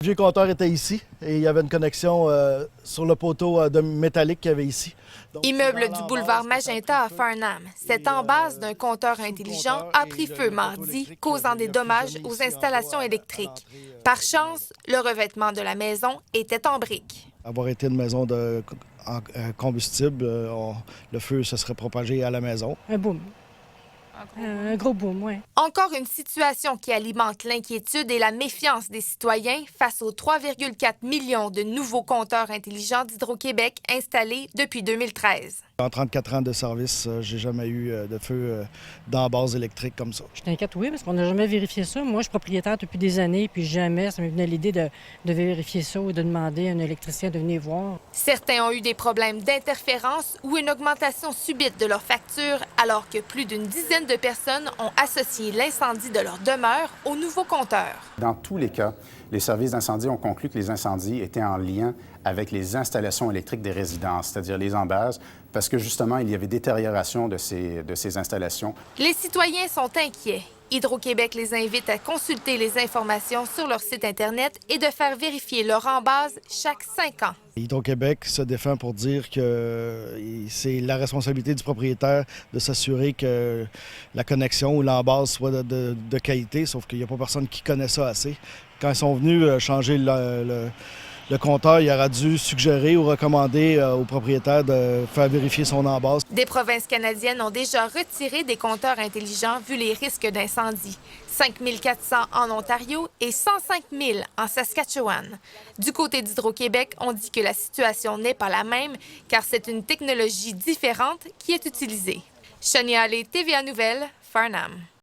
Le compteur était ici et il y avait une connexion sur le poteau de métallique qu'il y avait ici. Donc, Immeuble du boulevard Magenta à Farnham. Cette embase d'un compteur intelligent a pris feu mardi, causant des dommages aux installations électriques. Par chance, le revêtement de la maison était en briques. Avoir été une maison de combustible, le feu se serait propagé à la maison. Un boom. Un gros boom, oui. Encore une situation qui alimente l'inquiétude et la méfiance des citoyens face aux 3,4 millions de nouveaux compteurs intelligents d'Hydro-Québec installés depuis 2013. En 34 ans de service, j'ai jamais eu de feu d'embase électrique comme ça. Je t'inquiète, oui, parce qu'on n'a jamais vérifié ça. Moi, je suis propriétaire depuis des années, puis jamais ça m'est venu à l'idée de vérifier ça ou de demander à un électricien de venir voir. Certains ont eu des problèmes d'interférence ou une augmentation subite de leurs factures, alors que plus d'une dizaine de personnes ont associé l'incendie de leur demeure au nouveau compteur. Dans tous les cas, les services d'incendie ont conclu que les incendies étaient en lien avec les installations électriques des résidences, c'est-à-dire les embases, parce que justement, il y avait détérioration de ces installations. Les citoyens sont inquiets. Hydro-Québec les invite à consulter les informations sur leur site Internet et de faire vérifier leur embase chaque 5 ans. Hydro-Québec se défend pour dire que c'est la responsabilité du propriétaire de s'assurer que la connexion ou l'embase soit de qualité, sauf qu'il n'y a pas personne qui connaît ça assez. Quand ils sont venus changer le compteur, il aura dû suggérer ou recommander au propriétaire de faire vérifier son embase. Des provinces canadiennes ont déjà retiré des compteurs intelligents vu les risques d'incendie. 5 400 en Ontario et 105 000 en Saskatchewan. Du côté d'Hydro-Québec, on dit que la situation n'est pas la même car c'est une technologie différente qui est utilisée. Shania Allais, TVA Nouvelles, Farnham.